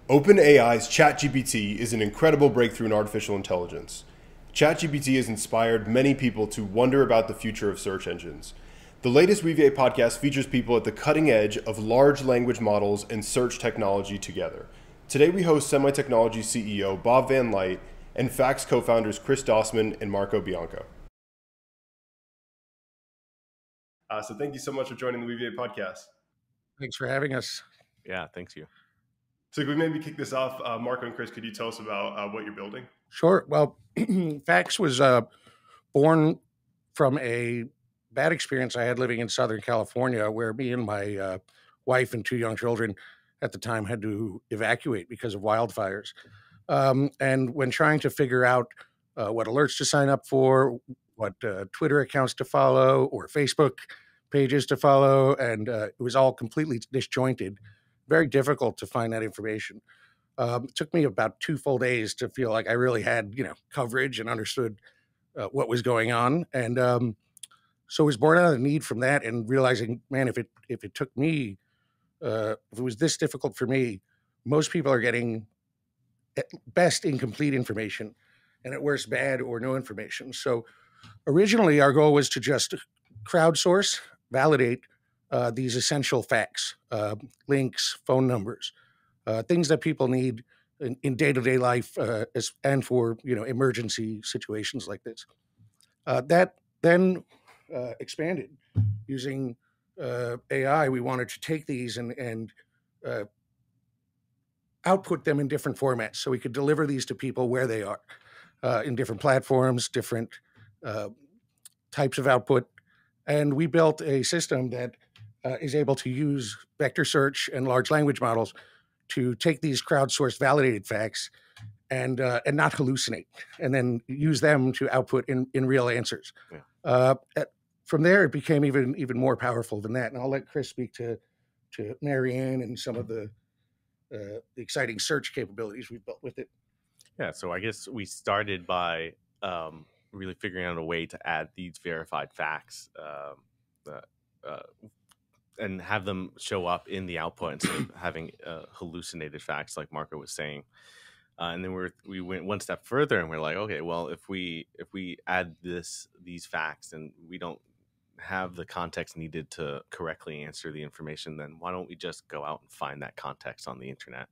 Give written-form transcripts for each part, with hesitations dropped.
OpenAI's ChatGPT is an incredible breakthrough in artificial intelligence. ChatGPT has inspired many people to wonder about the future of search engines. The latest Weaviate podcast features people at the cutting edge of large language models and search technology together. Today we host Semi-Technology CEO Bob Van Light and FAQx co-founders Chris Dossman and Marco Bianco. So thank you so much for joining the Weaviate podcast. Thanks for having us. Yeah, thanks you. So could we maybe kick this off? Marco and Chris, could you tell us about what you're building? Sure. Well, FAQx was born from a bad experience I had living in Southern California, where me and my wife and two young children at the time had to evacuate because of wildfires. And when trying to figure out what alerts to sign up for, what Twitter accounts to follow, or Facebook pages to follow, and it was all completely disjointed, very difficult to find that information. It took me about 2 full days to feel like I really had, coverage and understood what was going on. And so it was born out of the need from that and realizing, man, if it took me, if it was this difficult for me, most people are getting at best incomplete information and at worst bad or no information. So originally our goal was to just crowdsource, validate these essential facts, links, phone numbers, things that people need in day-to-day life, and for emergency situations like this. That then expanded using AI. We wanted to take these and output them in different formats, so we could deliver these to people where they are, in different platforms, different types of output. And we built a system that is able to use vector search and large language models to take these crowdsourced validated facts and not hallucinate, and then use them to output in real answers. Yeah. From there, it became even more powerful than that. And I'll let Chris speak to Marianne and some of the exciting search capabilities we've built with it. Yeah, so I guess we started by really figuring out a way to add these verified facts and have them show up in the output instead of having hallucinated facts, like Marco was saying. And then we went one step further, and we're like, okay, well, if we add these facts and we don't have the context needed to correctly answer the information, then why don't we just go out and find that context on the internet?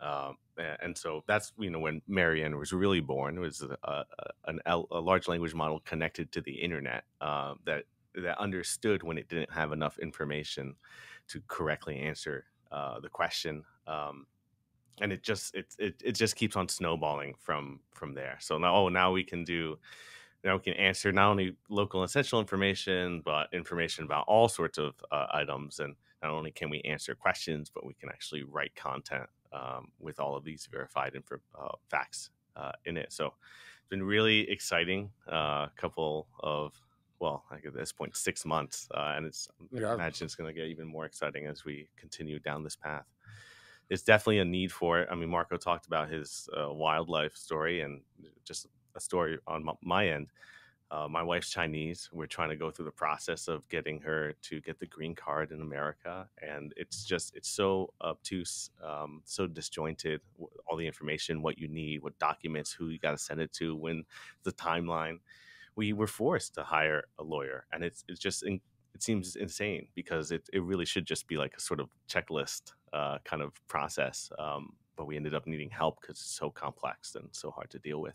And so that's when Marianne was really born. It was a large language model connected to the internet that understood when it didn't have enough information to correctly answer the question, and it just keeps on snowballing from there. So now we can answer not only local and essential information, but information about all sorts of items. And not only can we answer questions, but we can actually write content with all of these verified facts in it. So it's been really exciting. Couple of, well, like at this point, 6 months, and I imagine it's going to get even more exciting as we continue down this path. It's definitely a need for it. I mean, Marco talked about his wildlife story, and just a story on my end. My wife's Chinese. We're trying to go through the process of getting her to get the green card in America. And it's so obtuse, so disjointed, all the information, what you need, what documents, who you got to send it to, when, the timeline. We were forced to hire a lawyer, and it seems insane, because it really should just be like a sort of checklist kind of process. But we ended up needing help because it's so complex and so hard to deal with.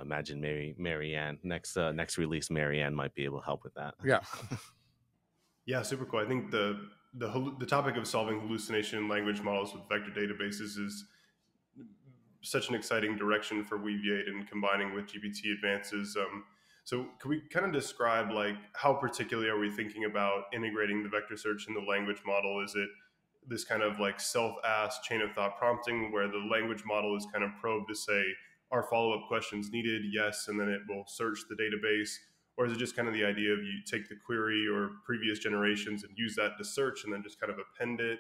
Imagine Marianne next release. Marianne might be able to help with that. Yeah. Yeah, super cool. I think the topic of solving hallucination language models with vector databases is such an exciting direction for Weaviate, and combining with GPT advances. So can we kind of describe, like, how particularly are we thinking about integrating the vector search in the language model? Is it this kind of like self-ask chain of thought prompting, where the language model is kind of probed to say, are follow-up questions needed? Yes. And then it will search the database. Or is it just kind of the idea of you take the query or previous generations and use that to search and then just kind of append it?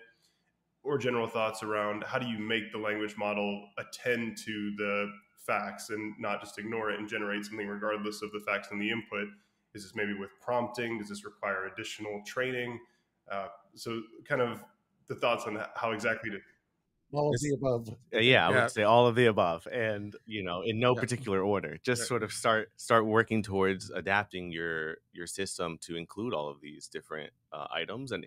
Or general thoughts around how do you make the language model attend to the facts and not just ignore it and generate something regardless of the facts and the input? Is this maybe with prompting? Does this require additional training? So kind of the thoughts on how exactly to... All of the above. Yeah, I Yeah. would say all of the above, and in no Yeah. particular order. Just Yeah. sort of start working towards adapting your system to include all of these different items, and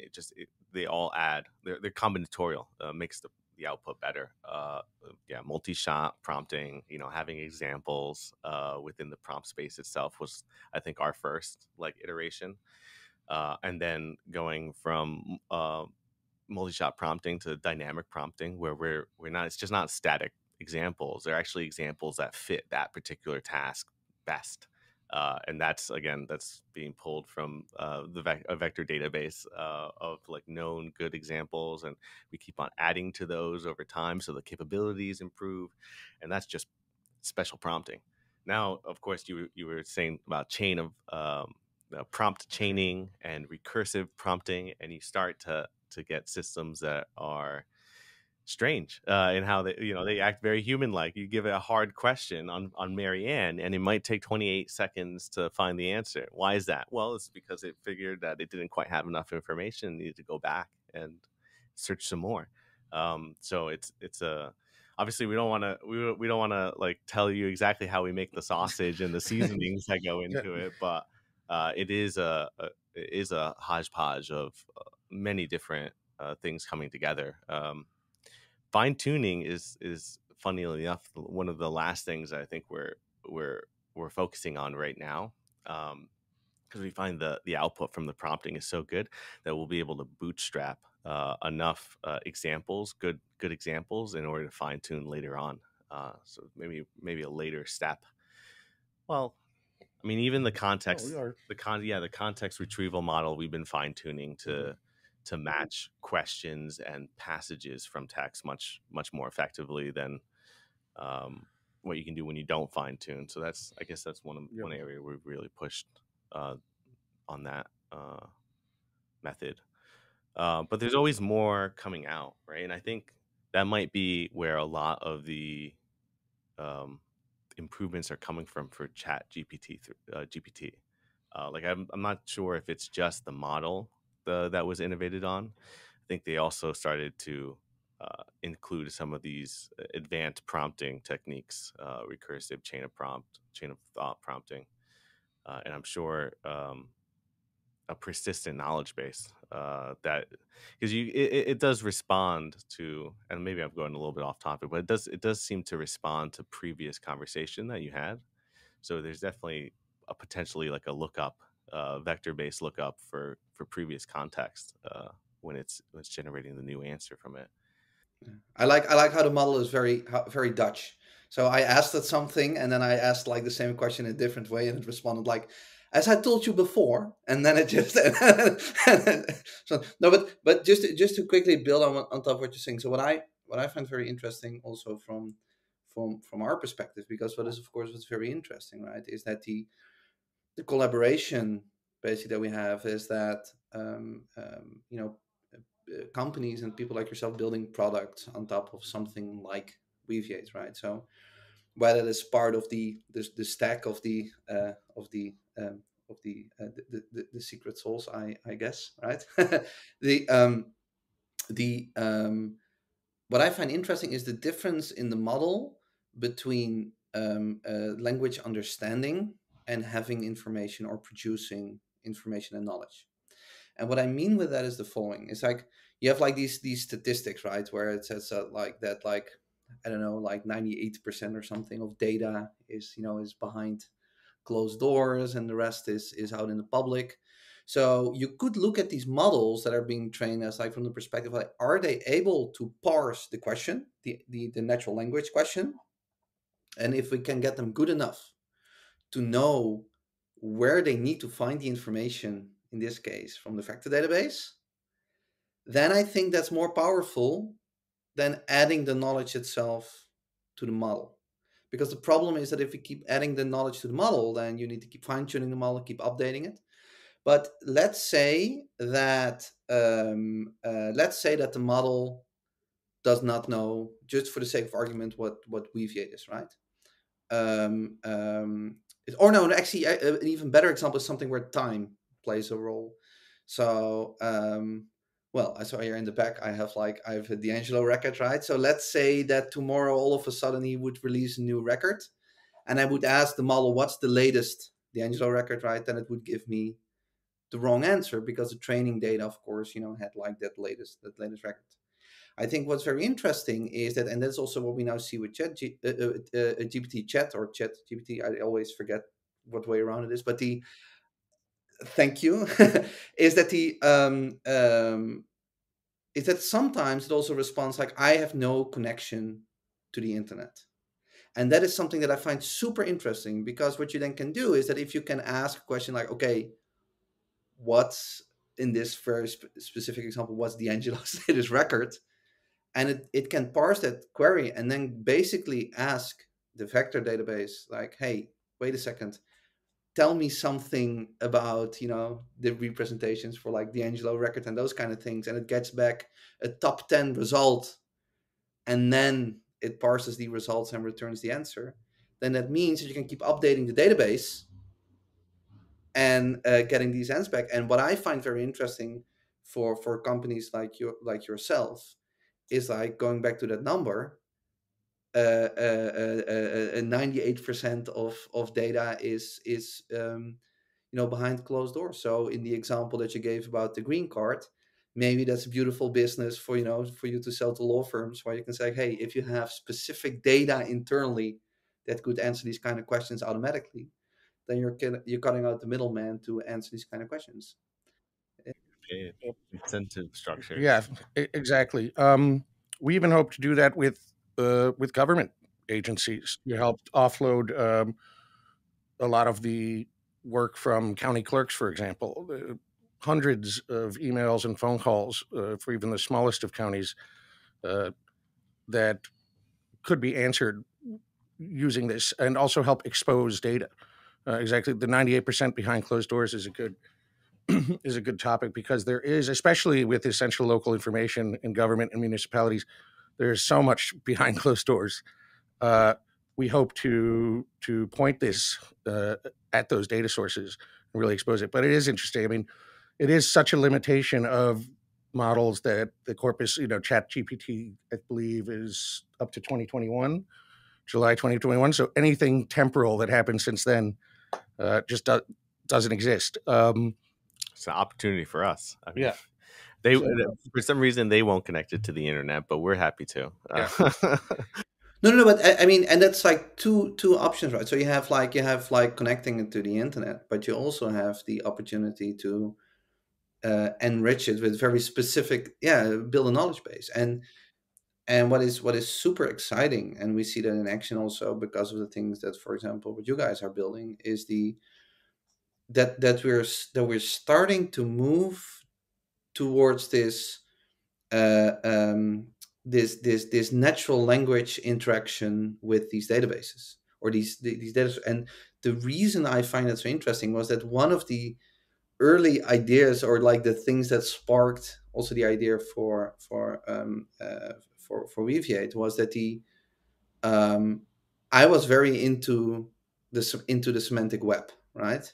they all add. They're combinatorial, makes the output better. Yeah, multi-shot prompting. Having examples within the prompt space itself was, I think, our first iteration, and then going from multi-shot prompting to dynamic prompting, where we're not, it's just not static examples. They're actually examples that fit that particular task best. And that's being pulled from a vector database of known good examples, and we keep on adding to those over time so the capabilities improve, and that's just special prompting. Now, of course, you were saying about chain of prompt chaining and recursive prompting, and you start to get systems that are strange in how they act very human like. You give it a hard question on Marianne, and it might take 28 seconds to find the answer. Why is that? Well, it's because it figured that it didn't quite have enough information, needed to go back and search some more. So it's a obviously we don't want to tell you exactly how we make the sausage and the seasonings that go into it, but it is a hodgepodge of many different things coming together. Fine tuning is funnily enough one of the last things I think we're focusing on right now, because we find the output from the prompting is so good that we'll be able to bootstrap enough examples, good examples, in order to fine tune later on. So maybe a later step. Well, I mean, even the context, the context retrieval model we've been fine tuning to match questions and passages from text much more effectively than what you can do when you don't fine tune. So I guess that's one area we've really pushed on that method. But there's always more coming out, right? And I think that might be where a lot of the improvements are coming from for ChatGPT. GPT. I'm not sure if it's just the model that was innovated on. I think they also started to include some of these advanced prompting techniques, recursive chain of thought prompting, and I'm sure a persistent knowledge base that, because it does respond to, and maybe I'm going a little bit off topic, but it does seem to respond to previous conversation that you had. So there's definitely a potentially a lookup, vector-based lookup for previous context when it's generating the new answer from it. I like how the model is very Dutch. So I asked it something, and then I asked the same question in a different way, and it responded "As I told you before," and then it just so no, but just to quickly build on top of what you're saying. So what I find very interesting also from our perspective, because what is of course what's very interesting, right, is that the collaboration basically that we have is that companies and people like yourself building products on top of something like Weaviate, right? So whether it is part of the stack of the secret sauce, I guess, right? the what I find interesting is the difference in the model between language understanding and having information or producing information and knowledge. And what I mean with that is the following: it's you have these statistics, right, where it says I don't know, 98% or something of data is behind closed doors, and the rest is out in the public. So you could look at these models that are being trained as from the perspective are they able to parse the question, the natural language question, and if we can get them good enough to know where they need to find the information, in this case from the vector database, then I think that's more powerful than adding the knowledge itself to the model. Because the problem is that if we keep adding the knowledge to the model, then you need to keep fine-tuning the model, keep updating it. But let's say that the model does not know, just for the sake of argument, what Weaviate is, right? Or no, actually, an even better example is something where time plays a role. So well, I saw here in the back, I have a D'Angelo record, right? So let's say that tomorrow, all of a sudden, he would release a new record, and I would ask the model, what's the latest D'Angelo record, right? Then it would give me the wrong answer, because the training data, of course, had like that latest record. I think what's very interesting is that, and that's also what we now see with GPT chat or chat GPT. I always forget what way around it is, but thank you, is that is that sometimes it also responds like, I have no connection to the internet. And that is something that I find super interesting, because what you then can do is that if you can ask a question like, okay, what's in this very specific example, what's D'Angelo's latest record? And it can parse that query and then basically ask the vector database, like, hey, wait a second, tell me something about, the representations for like D'Angelo record and those kind of things. And it gets back a top 10 result, and then it parses the results and returns the answer. Then that means that you can keep updating the database and getting these answers back. And what I find very interesting for companies like yourself is like, going back to that number, 98% of data is behind closed doors. So in the example that you gave about the green card, maybe that's a beautiful business for you to sell to law firms, where you can say, hey, if you have specific data internally that could answer these kind of questions automatically, then you're cutting out the middleman to answer these kind of questions. Incentive structures. Yeah, exactly. We even hope to do that with government agencies. You helped offload a lot of the work from county clerks, for example. Hundreds of emails and phone calls for even the smallest of counties that could be answered using this, and also help expose data. Exactly, the 98% behind closed doors is a good is a good topic, because there is, especially with essential local information in government and municipalities, there's so much behind closed doors. We hope to point this at those data sources and really expose it. But it is interesting. I mean, it is such a limitation of models that the corpus, ChatGPT, I believe, is up to 2021, July 2021. So anything temporal that happened since then just doesn't exist. It's an opportunity for us. I mean, they for some reason they won't connect it to the internet, but we're happy to. No, but I mean, and that's like two options, right? So you have like connecting it to the internet, but you also have the opportunity to enrich it with very specific, build a knowledge base. And what is super exciting, and we see that in action also because of the things that, for example, what you guys are building, is that we're starting to move towards this this natural language interaction with these databases, or these data. And the reason I find it so interesting was that one of the early ideas, or like the things that sparked also the idea for Weaviate, was that I was very into the semantic web, right?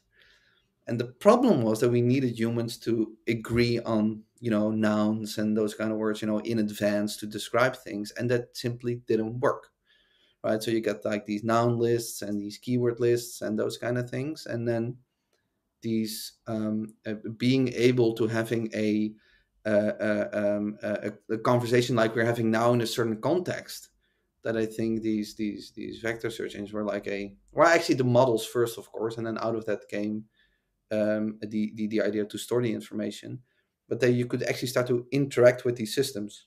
And the problem was that we needed humans to agree on, nouns and those kind of words, in advance to describe things. And that simply didn't work, right? So you get like these noun lists and these keyword lists and those kind of things. And then these being able to having a conversation like we're having now in a certain context, that I think these vector search engines were like actually the models first, of course, and then out of that came the idea to store the information, but then you could actually start to interact with these systems.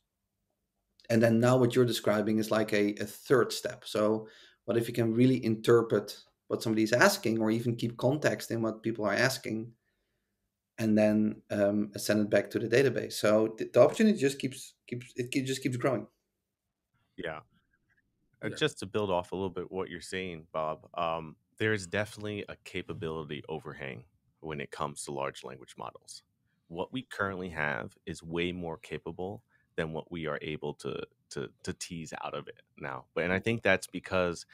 And then now what you're describing is like a third step. So what if you can really interpret what somebody's asking, or even keep context in what people are asking, and then send it back to the database? So the opportunity just keeps growing. Yeah. Just to build off a little bit what you're saying, Bob, there's definitely a capability overhang when it comes to large language models. What we currently have is way more capable than what we are able to tease out of it now. And I think that's because,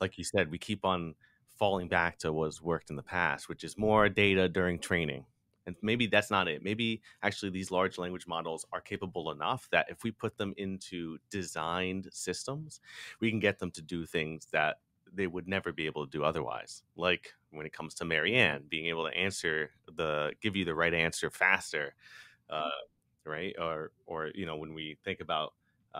like you said, we keep on falling back to what's worked in the past, which is more data during training. And maybe that's not it. Maybe actually these large language models are capable enough that if we put them into designed systems, we can get them to do things that they would never be able to do otherwise. Like when it comes to Marianne, being able to give you the right answer faster, uh, right? Or when we think about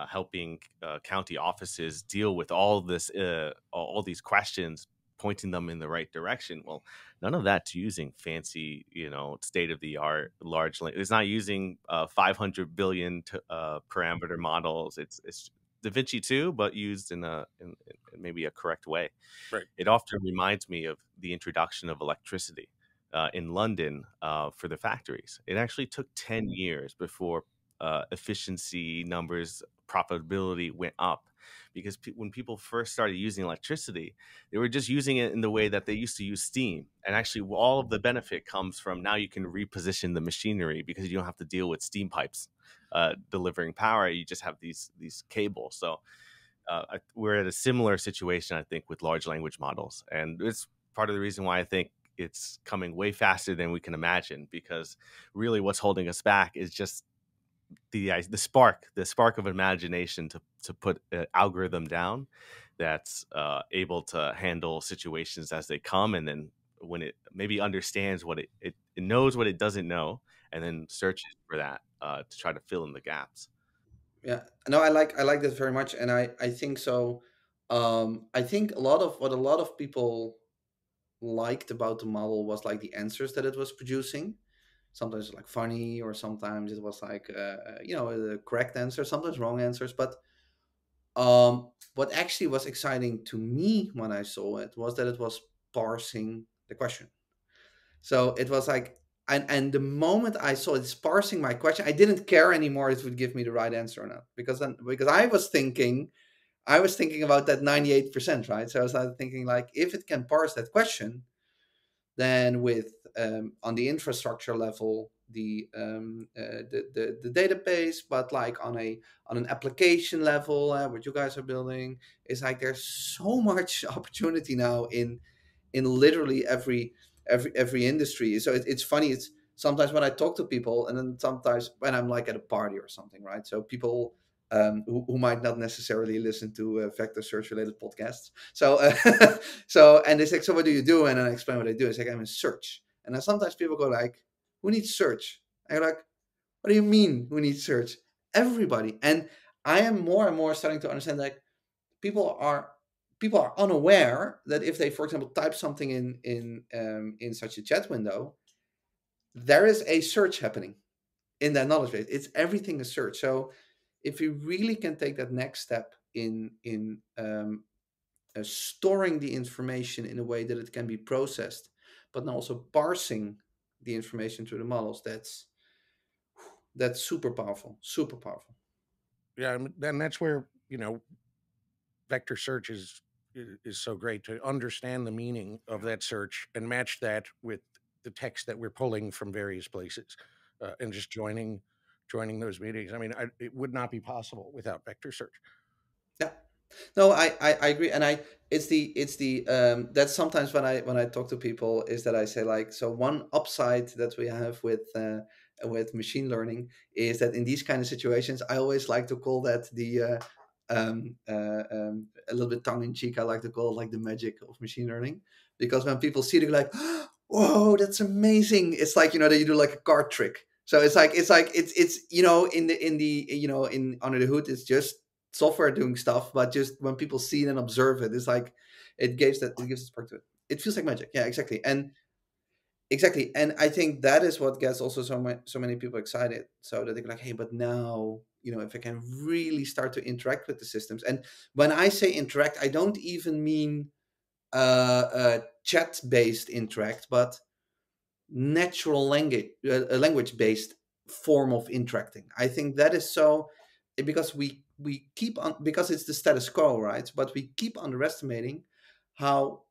helping county offices deal with all these questions, pointing them in the right direction. Well, none of that's using fancy, state of the art large. It's not using 500 billion parameter models. It's DaVinci 2, but used in maybe a correct way. Right. It often reminds me of the introduction of electricity in London for the factories. It actually took 10 years before efficiency numbers, profitability went up. Because when people first started using electricity, they were just using it in the way that they used to use steam. And actually, all of the benefit comes from now you can reposition the machinery because you don't have to deal with steam pipes delivering power. You just have these cables. So we're at a similar situation, I think, with large language models. And it's part of the reason why I think it's coming way faster than we can imagine, because really what's holding us back is just the spark of imagination to put an algorithm down that's able to handle situations as they come, and then when it maybe understands what it knows what it doesn't know, and then searches for that to try to fill in the gaps. Yeah, no, I like that very much, and I think so. I think a lot of people liked about the model was like the answers that it was producing. Sometimes like funny, or sometimes it was like the correct answer, sometimes wrong answers. But what actually was exciting to me when I saw it was that it was parsing the question. So it was like, and the moment I saw it's parsing my question, I didn't care anymore if it would give me the right answer or not, because I was thinking about that 98%, right? So I was thinking like, if it can parse that question, then with on the infrastructure level, the database, but like on an application level, what you guys are building, is like there's so much opportunity now in literally every industry. So it's funny. It's sometimes when I talk to people, and then sometimes when I'm like at a party or something, right? So people who might not necessarily listen to vector search related podcasts. So and they say, so what do you do? And I explain what I do. It's like, I'm in search. And then sometimes people go like, who needs search? And you're like, what do you mean who needs search? Everybody. And I am more and more starting to understand like people are unaware that if they, for example, type something in such a chat window, there is a search happening in that knowledge base. It's everything is search. So if we really can take that next step in storing the information in a way that it can be processed, but then also parsing the information to the models, that's super powerful, super powerful. Yeah, and that's where vector search is so great, to understand the meaning of that search and match that with the text that we're pulling from various places, and just joining those meetings. I mean, it would not be possible without vector search. Yeah. No, I agree, and it's the that's sometimes when I talk to people, is that I say like, so one upside that we have with machine learning is that in these kind of situations, I always like to call that a little bit tongue in cheek. I like to call it like the magic of machine learning, because when people see it, they're like, whoa, that's amazing. It's like that you do like a card trick. So it's in under the hood, it's just software doing stuff, but just when people see it and observe it, it's like it gives a spark to it. It feels like magic. Yeah, exactly. And I think that is what gets also so many people excited, so that they're like, hey, but now if I can really start to interact with the systems. And when I say interact, I don't even mean chat based interact, but natural language based form of interacting. I think that is so, because we keep on, because it's the status quo, right? But we keep underestimating how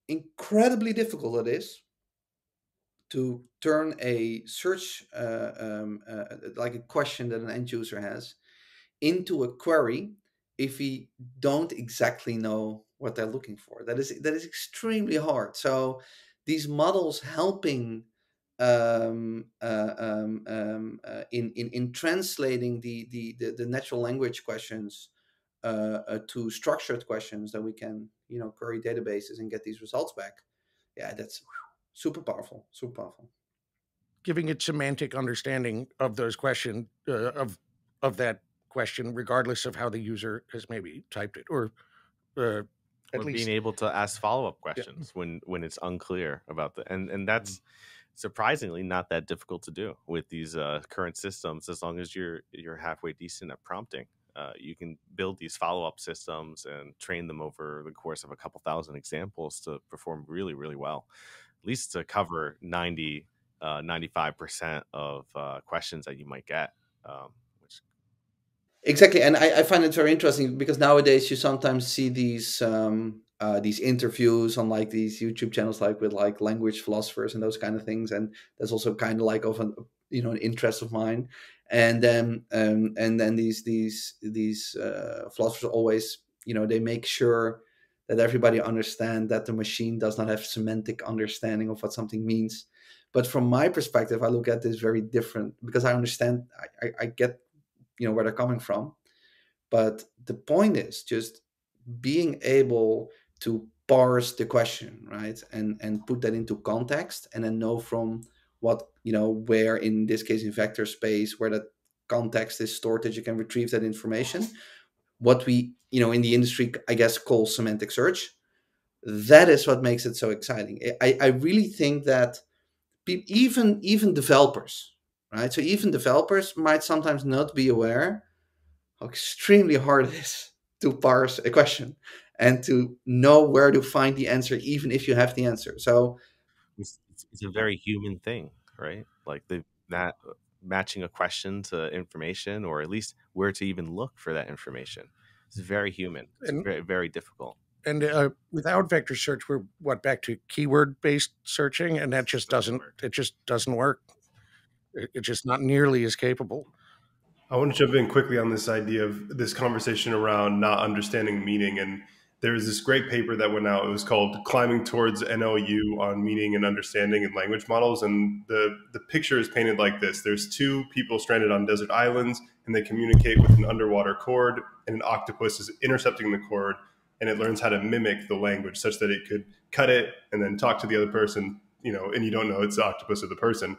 incredibly difficult it is to turn a search like a question that an end user has into a query if we don't exactly know what they're looking for. That is extremely hard. So these models helping in translating the natural language questions to structured questions that we can query databases and get these results back. Yeah, that's super powerful, super powerful. Giving it semantic understanding of those questions of that question, regardless of how the user has maybe typed it, or at Or least being able to ask follow-up questions when it's unclear about the and that's surprisingly not that difficult to do with these current systems, as long as you're halfway decent at prompting. You can build these follow-up systems and train them over the course of a couple thousand examples to perform really, really well, at least to cover 95% of questions that you might get, which Exactly, and I find it very interesting because nowadays you sometimes see these interviews on like these YouTube channels, like with like language philosophers and those kind of things, and that's also kind of like of an an interest of mine. And then these philosophers always they make sure that everybody understand that the machine does not have semantic understanding of what something means. But from my perspective, I look at this very different because I understand, I get where they're coming from, but the point is just being able to parse the question, right, and put that into context, and then know from what where, in this case in vector space, where that context is stored, that you can retrieve that information, what we in the industry, I guess, call semantic search. That is what makes it so exciting. I really think that even developers, right, so even developers might sometimes not be aware how extremely hard it is to parse a question and to know where to find the answer, even if you have the answer. So it's a very human thing, right? Like that matching a question to information, or at least where to even look for that information. It's very human. It's and very, very difficult. without vector search, we're back to keyword based searching, and that just doesn't work. It's just not nearly as capable. I want to jump in quickly on this idea of this conversation around not understanding meaning. And there's this great paper that went out. It was called Climbing Towards NLU on Meaning and Understanding in Language Models. And the picture is painted like this. There's two people stranded on desert islands, and they communicate with an underwater cord, and an octopus is intercepting the cord, and it learns how to mimic the language such that it could cut it and then talk to the other person, and you don't know it's the octopus or the person.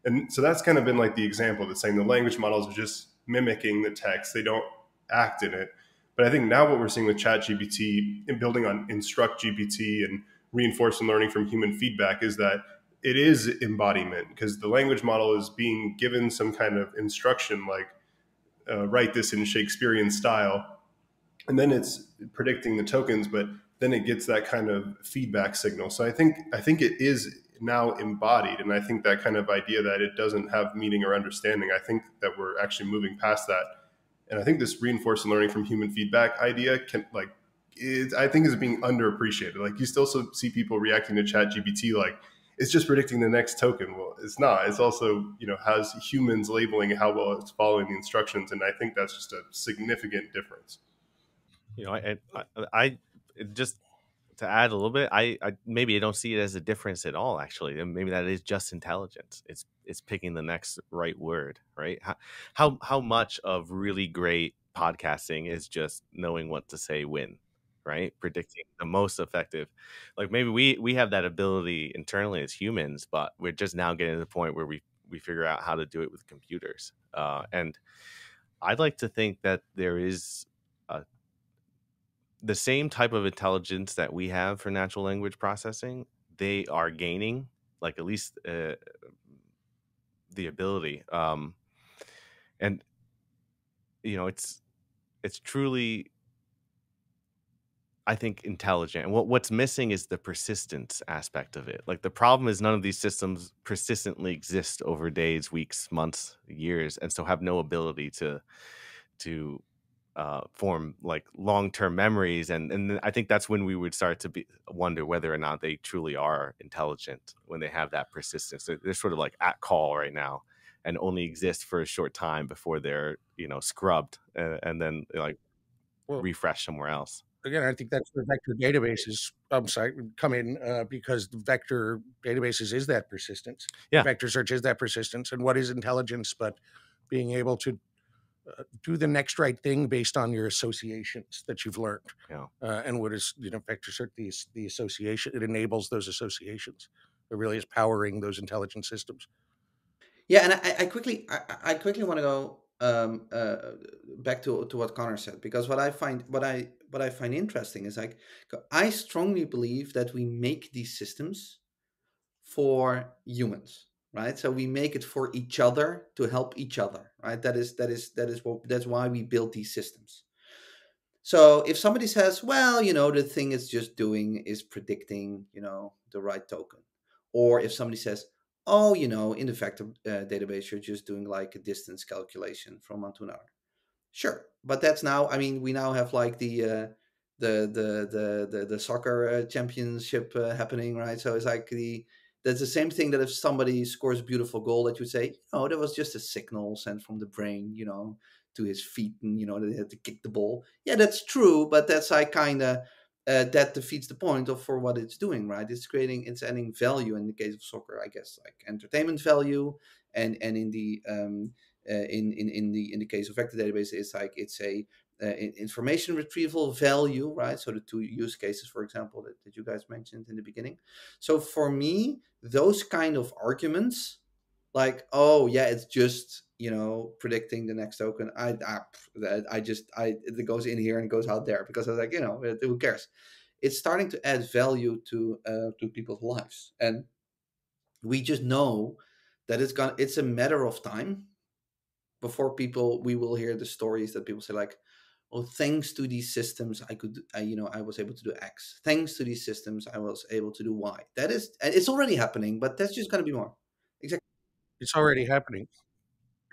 And so that's kind of been like the example that's saying the language models are just mimicking the text. They don't act in it. But I think now what we're seeing with ChatGPT and building on Instruct GPT and reinforcement learning from human feedback is that it is embodiment, because the language model is being given some kind of instruction, like write this in Shakespearean style, and then it's predicting the tokens, but then it gets that kind of feedback signal. So I think it is now embodied, and I think that kind of idea that it doesn't have meaning or understanding, I think that we're actually moving past that. And I think this reinforcement learning from human feedback idea I think is being underappreciated. Like, you still see people reacting to ChatGPT like it's just predicting the next token. Well, it's not. It's also has humans labeling how well it's following the instructions, and I think that's just a significant difference. I just to add a little bit, I maybe I don't see it as a difference at all, actually. And maybe that is just intelligence. It's picking the next right word, right? How much of really great podcasting is just knowing what to say when, right? Predicting the most effective. Like, maybe we have that ability internally as humans, but we're just now getting to the point where we figure out how to do it with computers. And I'd like to think that there is the same type of intelligence that we have for natural language processing. They are gaining, like, at least the ability. And it's truly, I think, intelligent. And what's missing is the persistence aspect of it. Like, the problem is none of these systems persistently exist over days, weeks, months, years, and so have no ability to form like long-term memories, and I think that's when we would start to wonder whether or not they truly are intelligent, when they have that persistence. They're sort of like at call right now and only exist for a short time before they're scrubbed and then like refresh somewhere else. again, I think that's where vector databases, I'm sorry, come in, because the vector databases is that persistence. Yeah. Vector search is that persistence. And what is intelligence but being able to do the next right thing based on your associations that you've learned? Yeah. And what is, vector search, the association, it enables those associations. It really is powering those intelligent systems. Yeah, and I quickly want to go back to what Connor said, because what I find interesting is like, I strongly believe that we make these systems for humans, right? So we make it for each other to help each other, right? That's why we build these systems. So if somebody says, well, the thing it's just doing is predicting, the right token, or if somebody says, oh, in the vector database, you're just doing like a distance calculation from one to another. Sure, but that's now. I mean, we now have like the soccer championship happening, right? So it's like that's the same thing that if somebody scores a beautiful goal, that you say, oh, that was just a signal sent from the brain, to his feet, and that they had to kick the ball. Yeah, that's true, but that's like kind of that defeats the point of for what it's doing, right? It's adding value in the case of soccer, I guess, like entertainment value, and in the in the case of vector database, it's a information retrieval value, right? So the two use cases, for example, that you guys mentioned in the beginning. So for me, those kind of arguments, like, oh yeah, it's just predicting the next token. It goes in here and goes out there, because I was like, who cares? It's starting to add value to people's lives, and we just know that it's a matter of time before we will hear the stories that people say like, oh, thanks to these systems I was able to do X, thanks to these systems I was able to do Y. It's already happening, but that's just going to be more. Exactly. It's already happening.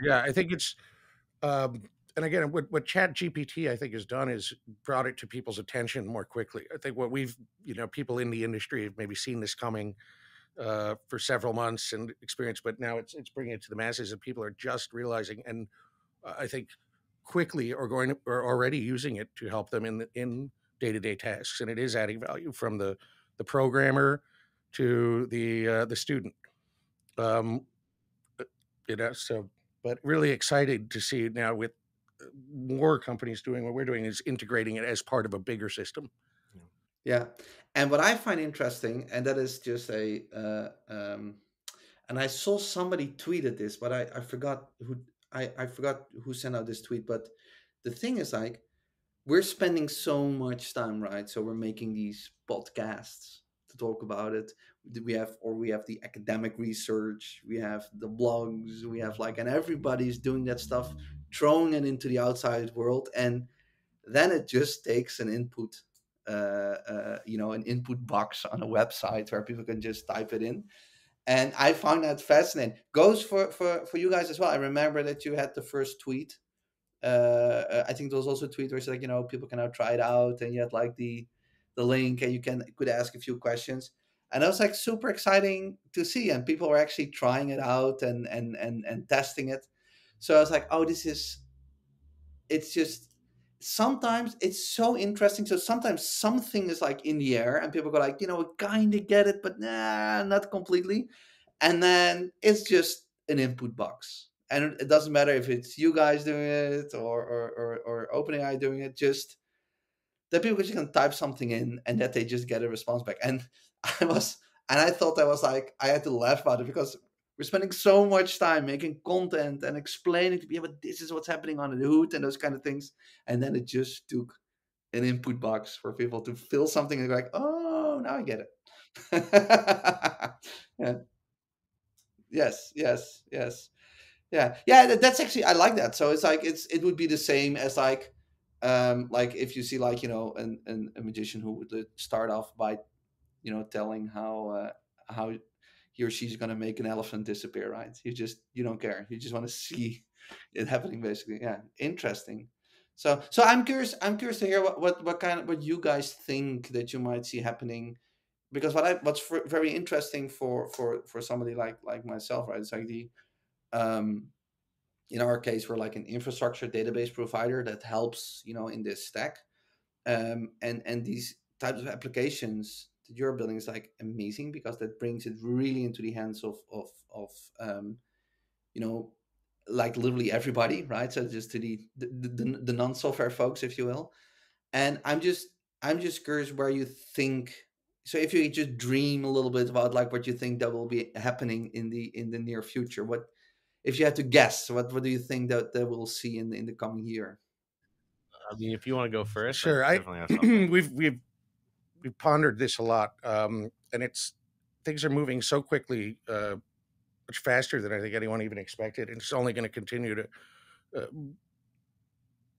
Yeah, I think it's, and again, what ChatGPT I think has done is brought it to people's attention more quickly. I think what we've, people in the industry have maybe seen this coming for several months and experienced, but now it's bringing it to the masses, and people are just realizing, and I think quickly are already using it to help them in day-to-day tasks, and it is adding value from the programmer to the student. So, but really excited to see now with more companies doing what we're doing, is integrating it as part of a bigger system. Yeah, and what I find interesting, and that is just and I saw somebody tweeted this, but I forgot who I forgot who sent out this tweet. But the thing is, like, we're spending so much time, right? So we're making these podcasts to talk about it. We have the academic research, we have the blogs, we have and everybody's doing that stuff, throwing it into the outside world, and then it just takes an input, an input box on a website where people can just type it in. And I found that fascinating. Goes for you guys as well. I remember that you had the first tweet. I think there was also a tweet where it's like, people can now try it out, and you had like the link, and you could ask a few questions, and that was like super exciting to see, and people were actually trying it out and testing it. So I was like, oh, it's just, sometimes it's so interesting. So sometimes something is like in the air, and people go like, we kind of get it, but nah, not completely. And then it's just an input box, and it doesn't matter if it's you guys doing it or OpenAI doing it. Just that people just can type something in, and that they just get a response back. And I thought that was like, I had to laugh about it, because we're spending so much time making content and explaining to people, but this is what's happening on the hood and those kind of things. And then it just took an input box for people to fill something, and go like, oh, now I get it. Yeah. Yes, yes, yes. Yeah, yeah. That's actually, I like that. So it's like, it would be the same as like if you see like, a magician who would start off by telling how he or she's gonna make an elephant disappear, right? You don't care. You just want to see it happening, basically. Yeah, interesting. So I'm curious to hear what you guys think that you might see happening, because very interesting for somebody like myself, right? It's like um in our case, we're like an infrastructure database provider that helps in this stack. And these types of applications that you're building is like amazing, because that brings it really into the hands of you know, like literally everybody, right? So just to the non-software folks, if you will. And I'm just curious where you think. So if you just dream a little bit about like what you think that will be happening in the near future, what if you had to guess, what do you think that we'll see in the coming year? I mean, if you want to go first, I Sure. I definitely have something. we've pondered this a lot, and it's things are moving so quickly, much faster than I think anyone even expected, and it's only going to continue to uh,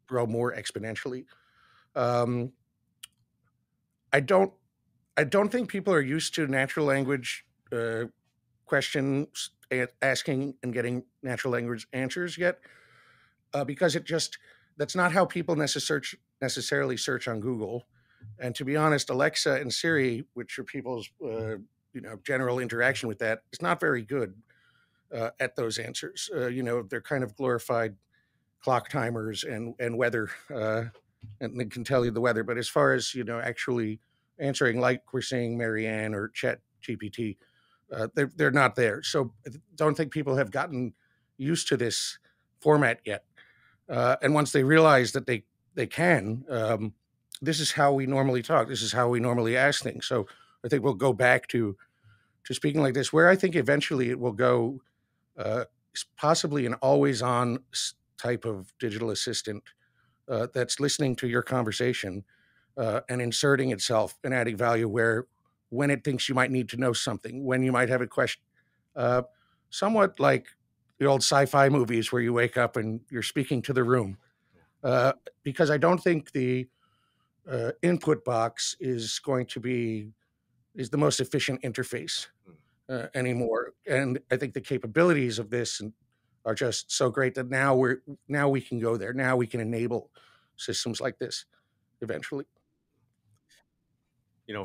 grow more exponentially. Um, I don't I don't think people are used to natural language questions, asking and getting natural language answers yet, because that's not how people necessarily search on Google. And to be honest, Alexa and Siri, which are people's general interaction with that, is not very good at those answers. They're kind of glorified clock timers and weather, and they can tell you the weather. But as far as actually answering, like we're seeing Marianne or Chat GPT, they're not there. So I don't think people have gotten used to this format yet. And once they realize that they can, this is how we normally talk. This is how we normally ask things. So I think we'll go back to speaking like this. Where I think eventually it will go, is possibly an always on type of digital assistant that's listening to your conversation and inserting itself and adding value where when it thinks you might need to know something, when you might have a question, uh, somewhat like the old sci-fi movies where you wake up and you're speaking to the room. Because I don't think the input box is the most efficient interface anymore. And I think the capabilities of this are just so great that now we can go there. Now we can enable systems like this eventually.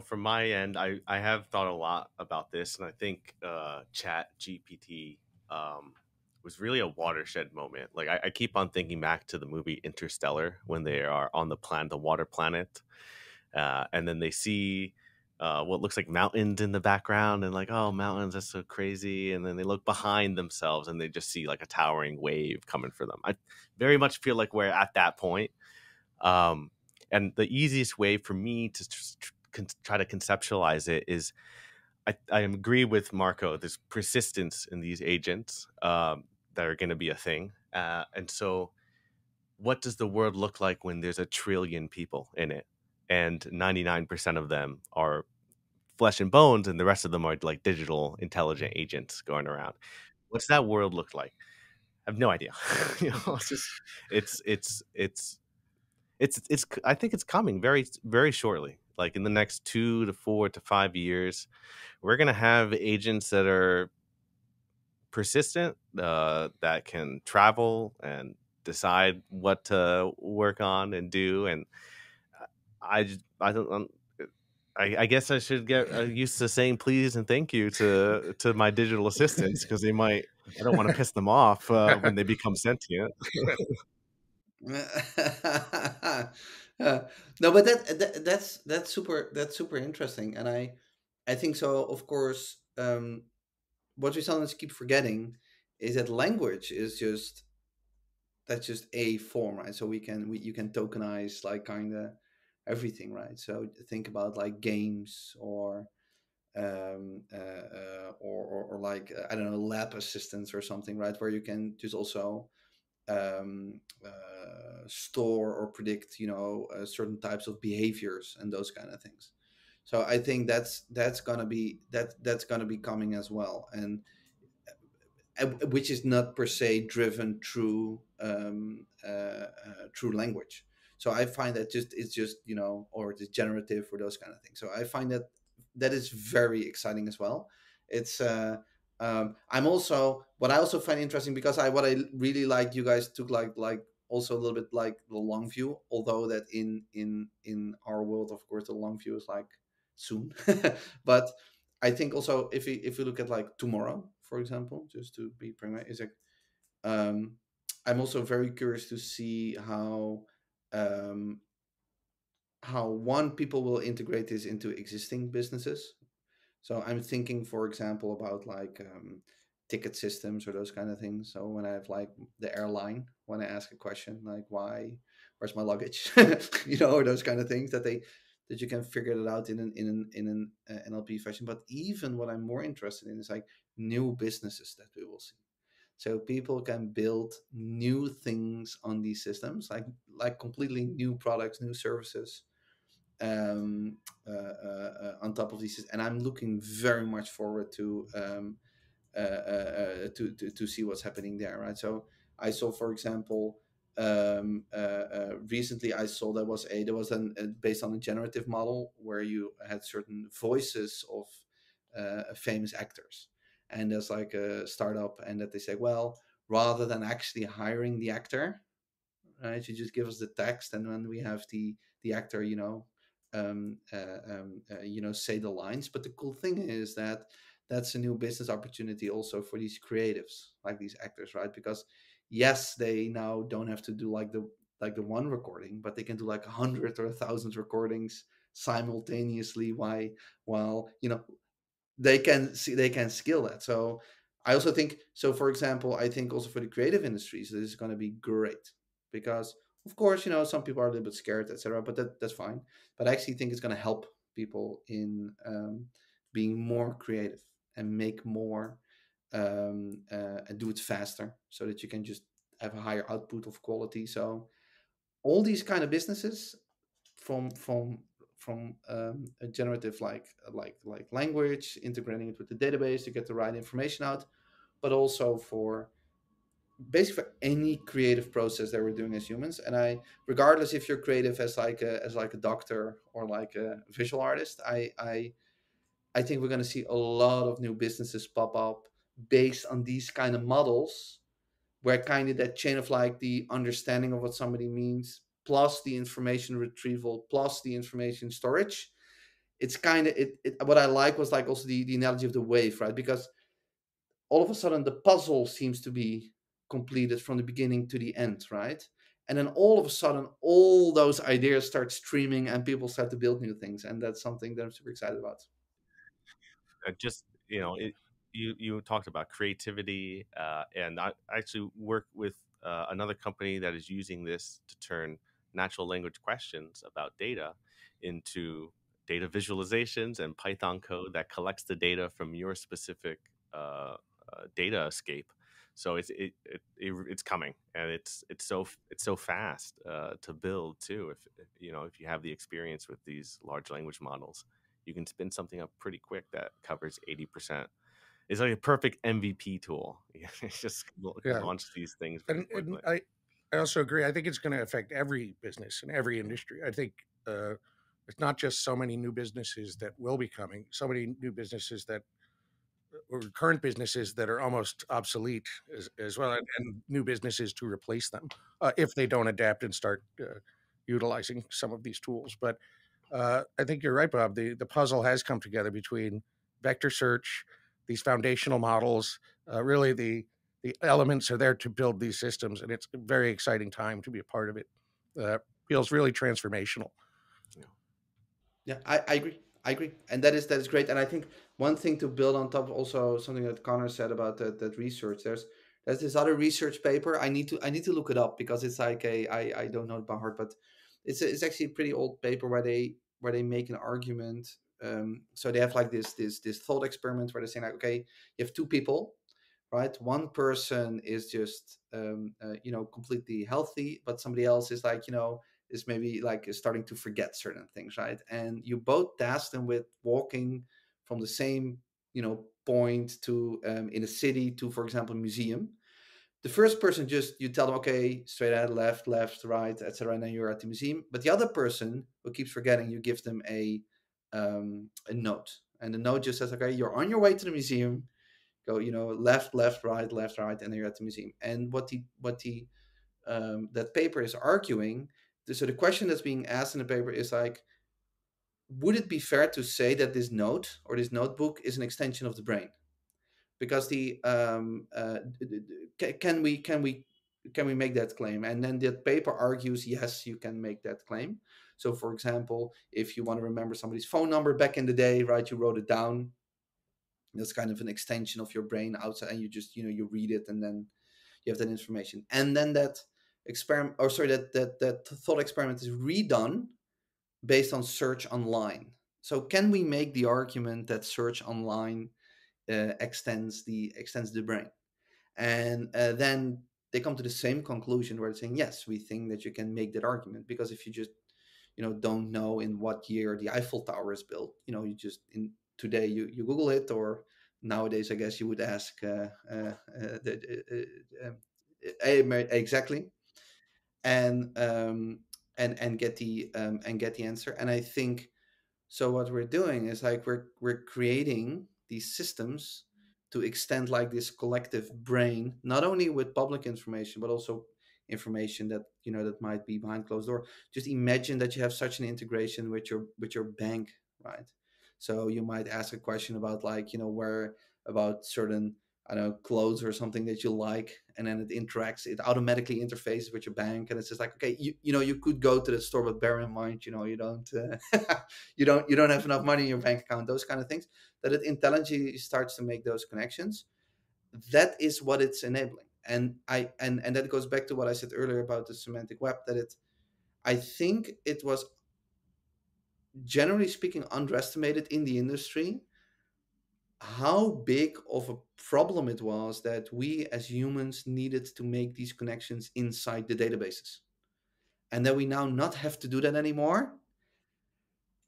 From my end, I have thought a lot about this, and I think Chat GPT was really a watershed moment. Like I keep on thinking back to the movie Interstellar when they are on the water planet, and then they see what looks like mountains in the background, and like, oh, mountains, that's so crazy. And then they look behind themselves, and they just see like a towering wave coming for them. I very much feel like we're at that point. And the easiest way for me to try to conceptualize it is I agree with Marco. There's persistence in these agents that are going to be a thing. And so, what does the world look like when there's 1 trillion people in it, and 99% of them are flesh and bones, and the rest of them are like digital intelligent agents going around? What's that world look like? I have no idea. It's just it's I think it's coming very very shortly, like in the next 2 to 4 to 5 years. We're going to have agents that are persistent, that can travel and decide what to work on and do. And I don't I guess I should get used to saying please and thank you to my digital assistants, because I don't want to piss them off when they become sentient. Uh, no, but that's super interesting, and I think so. Of course, what we sometimes keep forgetting is that language is just that's just a form, right? So you can tokenize like kind of everything, right? So think about like games or like I don't know, lab assistants or something, right? Where you can just also store or predict, certain types of behaviors and those kind of things. So I think that's gonna be that's gonna be coming as well, and which is not per se driven through through language. So I find that it's just or it's generative for those kind of things. So I find that is very exciting as well. It's I'm also what I also find interesting, because what I really like, you guys took like also a little bit like the long view, although that in our world, of course, the long view is like soon. But I think also if we look at like tomorrow, for example, just to be pragmatic, is like um, I'm also very curious to see um, one, people will integrate this into existing businesses. So I'm thinking, for example, about like ticket systems or those kind of things. So when I have like the airline, when I ask a question like where's my luggage, or those kind of things that you can figure it out in an NLP fashion. But even what I'm more interested in is like new businesses that we will see. So people can build new things on these systems, like completely new products, new services, um, on top of these. And I'm looking very much forward to see what's happening there, right? So I saw, for example, recently I saw there was an based on a generative model where you had certain voices of famous actors, and there's like a startup, and that they say, well, rather than actually hiring the actor, right? You just give us the text, and then we have the actor, say the lines. But the cool thing is that that's a new business opportunity also for these creatives, like these actors, right? Because yes, they now don't have to do like the one recording, but they can do like 100 or 1,000 recordings simultaneously. While they can scale that. So I also think, so for example, I think also for the creative industries this is going to be great, because of course some people are a little bit scared, etc., but that's fine. But I actually think it's going to help people in being more creative and make more, and do it faster, so that you can just have a higher output of quality. So all these kind of businesses, from a generative, like language, integrating it with the database to get the right information out, but also for basically for any creative process that we're doing as humans. And regardless if you're creative as like a doctor or like a visual artist, I think we're going to see a lot of new businesses pop up based on these kind of models, where kind of that chain of like the understanding of what somebody means, plus the information retrieval, plus the information storage. It's kind of what I like was like also the analogy of the wave, right? Because all of a sudden the puzzle seems to be completed from the beginning to the end, right? And then all of a sudden all those ideas start streaming and people start to build new things, and that's something that I'm super excited about. Just you talked about creativity, and I actually work with another company that is using this to turn natural language questions about data into data visualizations and Python code that collects the data from your specific data escape. So it's coming, and it's so fast to build too. If you have the experience with these large language models, you can spin something up pretty quick that covers 80%. It's like a perfect MVP tool. It's just Yeah. launch these things very And quickly. I also agree. I think it's going to affect every business and every industry. I think it's not just so many new businesses that will be coming, so many new businesses that, or current businesses that are almost obsolete as well, and new businesses to replace them if they don't adapt and start utilizing some of these tools. But I think you're right, Bob. The puzzle has come together between vector search, these foundational models. Really, the elements are there to build these systems, and it's a very exciting time to be a part of it. Feels really transformational. Yeah, I agree. I agree, and that is great. And I think one thing to build on top, also something that Connor said about that research. There's this other research paper. I need to look it up, because it's like I don't know it by heart, but it's actually a pretty old paper where they make an argument. So they have like this thought experiment where they're saying like, okay, you have two people, right? One person is just completely healthy, but somebody else is like is maybe like is starting to forget certain things, right? And you both task them with walking from the same point to in a city to, for example, a museum. The first person, just you tell them, okay, straight ahead, left, right, etc., and then you're at the museum. But the other person who keeps forgetting, you give them a note, and the note just says, okay, you're on your way to the museum. Go, left, right, and then you're at the museum. And what the that paper is arguing. So the question that's being asked in the paper is like, would it be fair to say that this note or this notebook is an extension of the brain? Because the can we can we make that claim? And then that paper argues, yes, you can make that claim. So for example, if you want to remember somebody's phone number back in the day, right, you wrote it down. That's kind of an extension of your brain outside, and you just, you read it, and then you have that information. And then that experiment, or sorry, that thought experiment is redone based on search online. So can we make the argument that search online extends the brain? And then they come to the same conclusion where they're saying, yes, we think that you can make that argument, because if you just don't know in what year the Eiffel Tower is built, you just today you Google it, or nowadays I guess you would ask exactly, and get the answer. And I think so what we're doing is like we're creating these systems to extend like this collective brain, not only with public information, but also information that that might be behind closed door. Just imagine that you have such an integration with your bank, right? So you might ask a question about like, where about certain, I don't know, clothes or something that you like, and then it automatically interfaces with your bank, and it's just like, okay, you could go to the store, but bear in mind, you don't you don't have enough money in your bank account, those kind of things, that it intelligently starts to make those connections. That is what it's enabling. And that goes back to what I said earlier about the semantic web, that I think it was, generally speaking, underestimated in the industry how big of a problem it was that we as humans needed to make these connections inside the databases. And that we now not have to do that anymore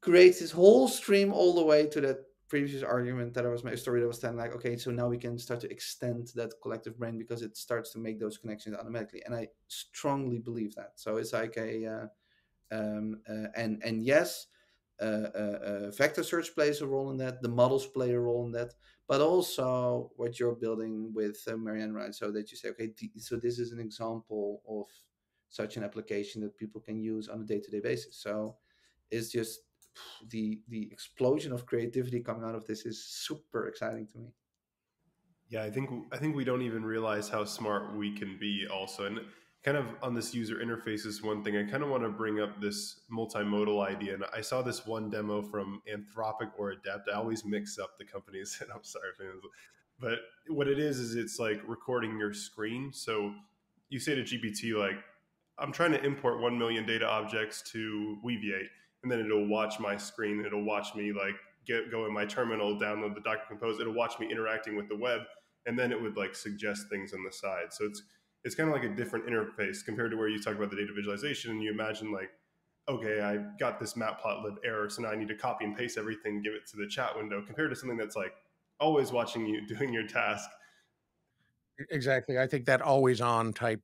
creates this whole stream all the way to that previous argument that I was, my story that was telling, like, okay, so now we can start to extend that collective brain because it starts to make those connections automatically. And I strongly believe that. So it's like and yes, vector search plays a role in that. The models play a role in that, but also what you're building with Marianne, right? So that you say, okay, so this is an example of such an application that people can use on a day-to-day basis. So it's just the explosion of creativity coming out of this is super exciting to me. Yeah, I think we don't even realize how smart we can be also. And kind of on this user interface is one thing. I kind of want to bring up this multimodal idea. And I saw this one demo from Anthropic or Adept. I always mix up the companies, and I'm sorry if anyone's, but what it is it's like recording your screen. So you say to GPT, like, I'm trying to import 1 million data objects to Weaviate, and then it'll watch my screen. It'll watch me like go in my terminal, download the Docker Compose. It'll watch me interacting with the web, and then it would like suggest things on the side. So it's kind of like a different interface compared to where you talk about the data visualization, and you imagine like, okay, I got this matplotlib error, so now I need to copy and paste everything, give it to the chat window, compared to something that's like always watching you doing your task. Exactly. I think that always on type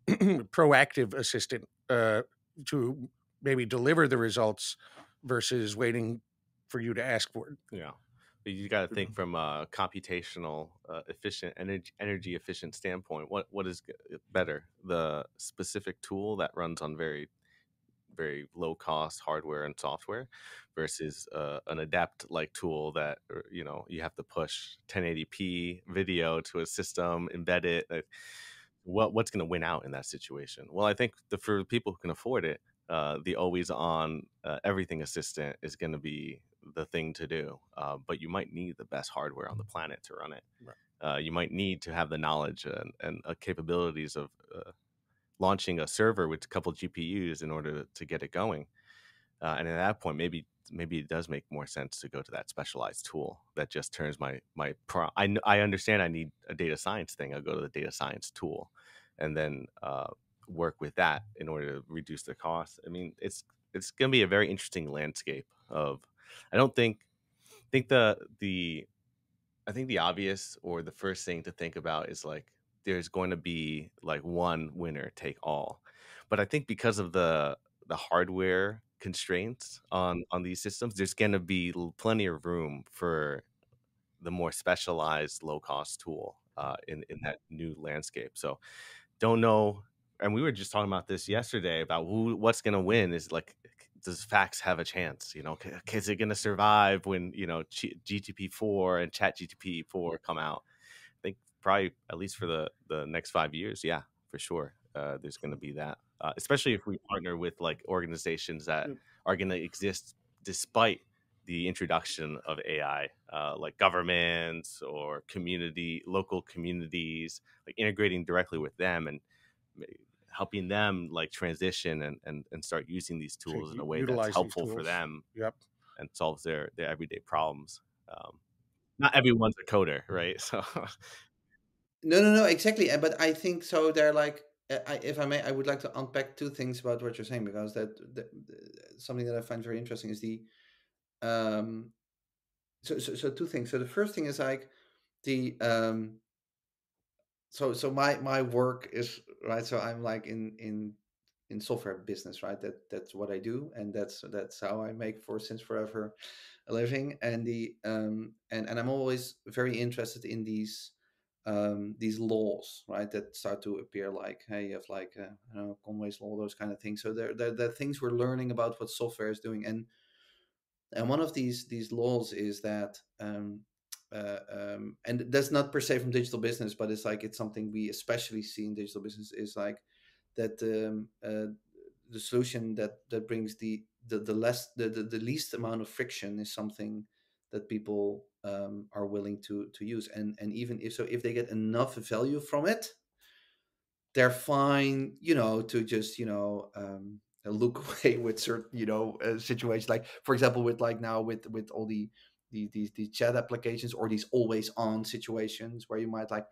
proactive assistant to maybe deliver the results versus waiting for you to ask for it. Yeah. But you got to think from a computational efficient energy efficient standpoint. What is better, the specific tool that runs on very low cost hardware and software versus an adapt like tool that you have to push 1080p video to a system, embed it. What's going to win out in that situation? Well, I think for people who can afford it, the always on everything assistant is going to be the thing to do. But you might need the best hardware on the planet to run it. Right. You might need to have the knowledge and capabilities of launching a server with a couple GPUs in order to get it going. And at that point, maybe it does make more sense to go to that specialized tool that just turns I understand I need a data science thing. I'll go to the data science tool and then work with that in order to reduce the cost. I mean, it's going to be a very interesting landscape of, I think the obvious or the first thing to think about is like, there's going to be like one winner take all. But I think because of the hardware constraints on these systems, there's going to be plenty of room for the more specialized low cost tool in that new landscape. So don't know. And we were just talking about this yesterday about what's going to win. Is like, does FAQx have a chance? Is it going to survive when GTP4 and ChatGPT 4 come out? I think probably at least for the next 5 years. Yeah, for sure. There's going to be that, especially if we partner with like organizations that are going to exist despite the introduction of AI, like governments or local communities, like integrating directly with them and helping them like transition and start using these tools in a way that's helpful for them. Yep. And solves their everyday problems. Not everyone's a coder, right? So No, exactly. But I think so. They're like, if I may, I would like to unpack two things about what you're saying, because something that I find very interesting is the um. So two things. So the first thing is like the So my work is right. So I'm like in software business, right? That's what I do, and that's how I make for since forever a living. And and I'm always very interested in these laws, right, that start to appear, like, hey, you have like I don't know, Conway's law, those kind of things. So they're things we're learning about what software is doing. And one of these laws is that and that's not per se from digital business, but it's something we especially see in digital business, is like that the solution that brings the least amount of friction is something that people are willing to use. And even if they get enough value from it, they're fine, to just, look away with certain, situations. Like, for example, with like now with all the chat applications, or these always on situations where you might like,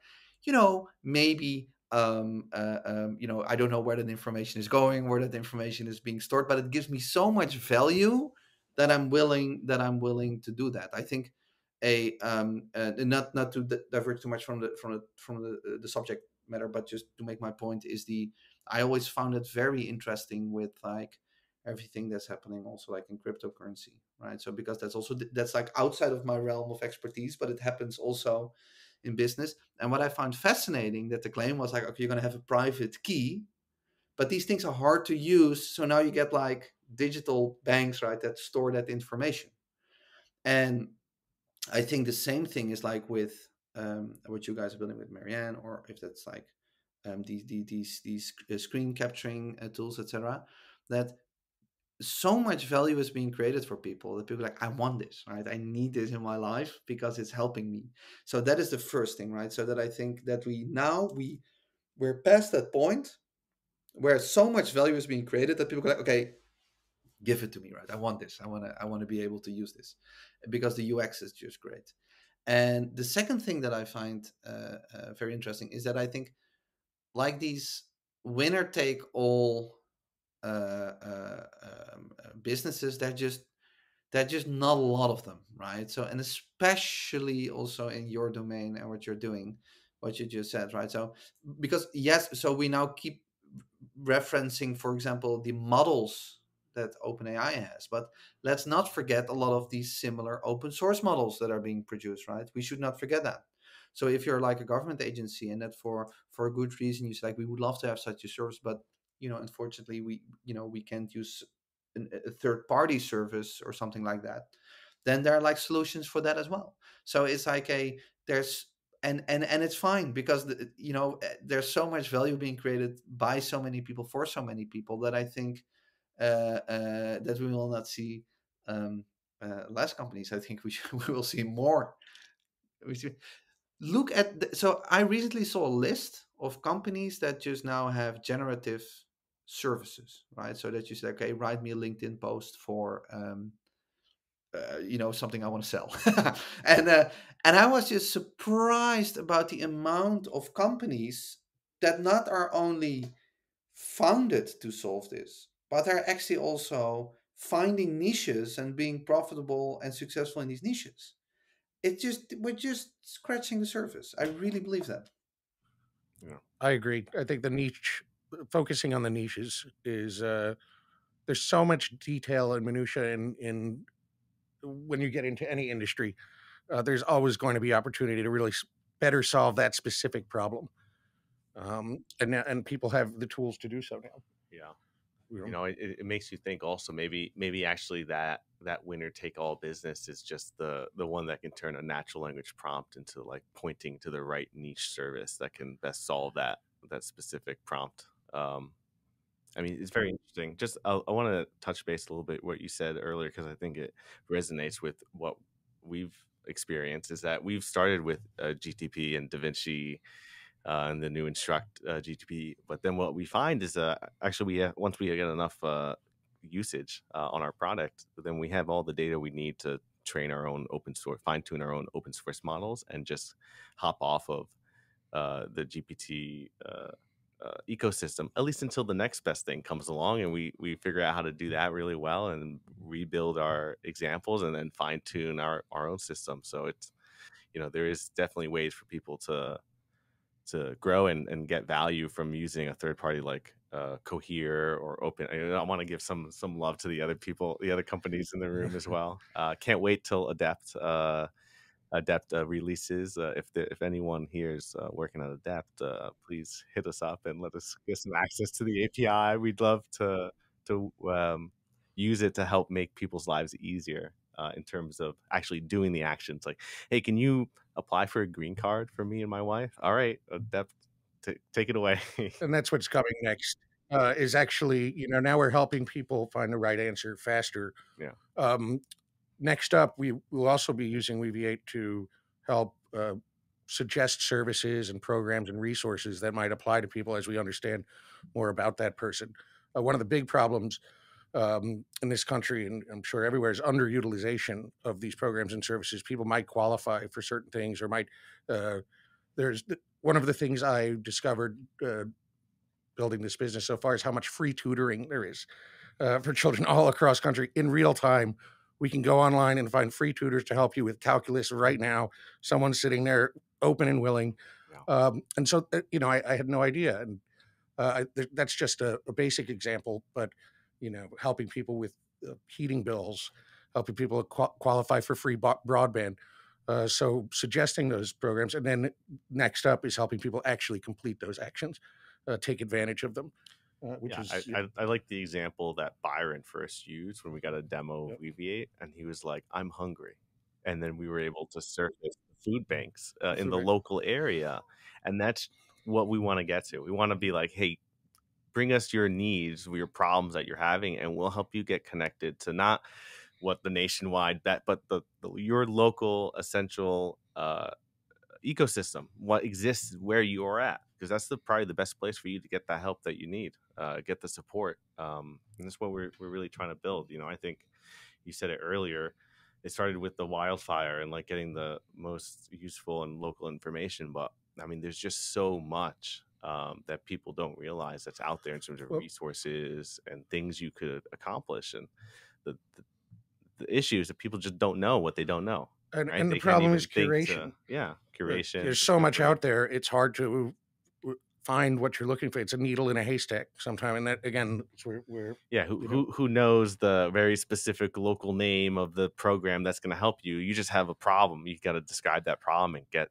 maybe I don't know where that information is going, where that information is being stored, but it gives me so much value that I'm willing to do that. I think not to divert too much from the subject matter, but just to make my point, is I always found it very interesting with like everything that's happening also like in cryptocurrency, right? So because that's like outside of my realm of expertise, but it happens also in business. And what I found fascinating, that the claim was like, okay, you're going to have a private key, but these things are hard to use. So now you get like digital banks, right, that store that information. And I think the same thing is like with what you guys are building with Marianne, or if that's like these screen capturing tools, etc. That so much value is being created for people, that people are like, I want this, right? I need this in my life because it's helping me. So that is the first thing, right? So that I think that we're past that point where so much value is being created that people are like, okay, give it to me, right? I want this. I want to be able to use this because the UX is just great. And the second thing that I find very interesting is that I think like these winner take all businesses, they're just not a lot of them, right? So, and especially also in your domain and what you're doing, what you just said, right? So because yes, so we now keep referencing, for example, the models that OpenAI has, but let's not forget a lot of these similar open source models that are being produced, right? We should not forget that. So if you're like a government agency, and that for a good reason, you say like, we would love to have such a service, but unfortunately we can't use a third party service or something like that, then there are like solutions for that as well. So it's like there's and it's fine, because there's so much value being created by so many people for so many people, that I think that we will not see less companies. I think we will see more. Look at so I recently saw a list of companies that just now have generative services, right? So that you say, okay, write me a LinkedIn post for something I want to sell. and and I was just surprised about the amount of companies that not are only founded to solve this, but are actually also finding niches and being profitable and successful in these niches. We're just scratching the surface. I really believe that. Yeah. I agree. I think the niche, focusing on the niches, is there's so much detail and minutia in when you get into any industry. There's always going to be opportunity to really better solve that specific problem, and people have the tools to do so now. Yeah. It makes you think also, maybe actually that winner take all business is just the one that can turn a natural language prompt into like pointing to the right niche service that can best solve specific prompt. I mean, it's very interesting. Just I want to touch base a little bit what you said earlier, because I think it resonates with what we've experienced. Is that we've started with GTP and DaVinci and the new Instruct GTP, but then what we find is actually once we get enough usage on our product, then we have all the data we need to train our own open source, fine tune our own open source models, and just hop off of the GPT ecosystem, at least until the next best thing comes along, and we figure out how to do that really well and rebuild our examples and then fine tune our own system. So it's, there is definitely ways for people to grow and get value from using a third party like Cohere or Open. I want to give some love to the other people, the other companies in the room as well. Can't wait till Adept releases. If anyone here is working on Adept, please hit us up and let us get some access to the API. We'd love to use it to help make people's lives easier in terms of actually doing the actions. Like, hey, can you apply for a green card for me and my wife? All right, Adept, take it away. And that's what's coming next. Is actually, now we're helping people find the right answer faster. Yeah. Next up, we will also be using Weaviate to help suggest services and programs and resources that might apply to people as we understand more about that person. One of the big problems in this country, and I'm sure everywhere, is underutilization of these programs and services. People might qualify for certain things, or might. There's one of the things I discovered building this business so far is how much free tutoring there is for children all across country in real time. We can go online and find free tutors to help you with calculus right now. Someone's sitting there open and willing. And so, I had no idea. And that's just a basic example, but, helping people with heating bills, helping people qualify for free broadband. So suggesting those programs. And then next up is helping people actually complete those actions, take advantage of them. I like the example that Byron first used when we got a demo of Weaviate, and he was like, "I'm hungry," and then we were able to surface food banks in the local area, and that's what we want to get to. We want to be like, "Hey, bring us your needs, your problems that you're having, and we'll help you get connected to not what the nationwide but your local essential ecosystem, what exists where you are at, because that's probably the best place for you to get the help that you need, get the support, and that's what we're really trying to build. I think you said it earlier, it started with the wildfire and like getting the most useful and local information, but I mean there's just so much that people don't realize that's out there in terms of resources and things you could accomplish, and the issues that people just don't know what they don't know. And, right? and the problem is curation. Curation. There's so much out there. It's hard to find what you're looking for. It's a needle in a haystack sometime. And that, again, who knows the very specific local name of the program that's going to help you? You just have a problem. You got to describe that problem and get,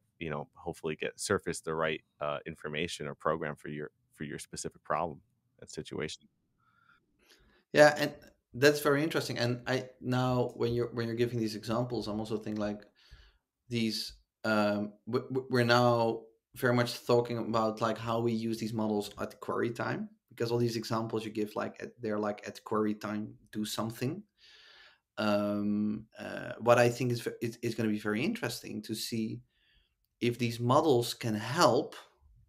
hopefully surface the right information or program for your specific problem and situation. Yeah, and that's very interesting. And I now when you're giving these examples, I'm also thinking like these. We're now very much talking about like how we use these models at query time, because all these examples you give, they're like at query time do something. What I think is going to be very interesting to see if these models can help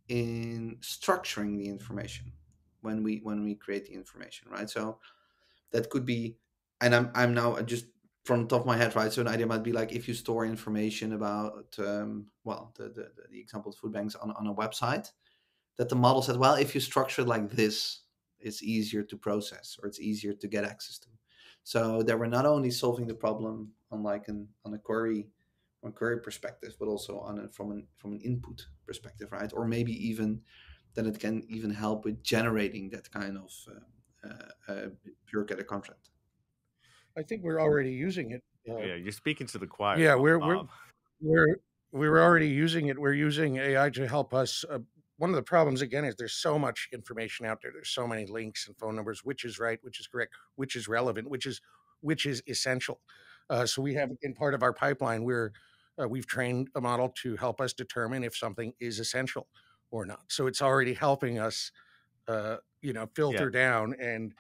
in structuring the information when we create the information, right? So that could be, and I'm now just from the top of my head, right? So an idea might be like if you store information about the example of food banks on a website, that the model says, well, if you structure it like this, it's easier to process or it's easier to get access to. So that we're not only solving the problem on a query perspective, but also from an input perspective, right? Or maybe even then it can even help with generating that kind of bureaucratic content. I think we're already using it. You're speaking to the choir. Yeah, we're already using it. We're using AI to help us. One of the problems, again, is there's so much information out there. There's so many links and phone numbers, which is right, which is correct, which is relevant, which is essential. So we have in part of our pipeline where we've trained a model to help us determine if something is essential. or not. So it's already helping us, filter down and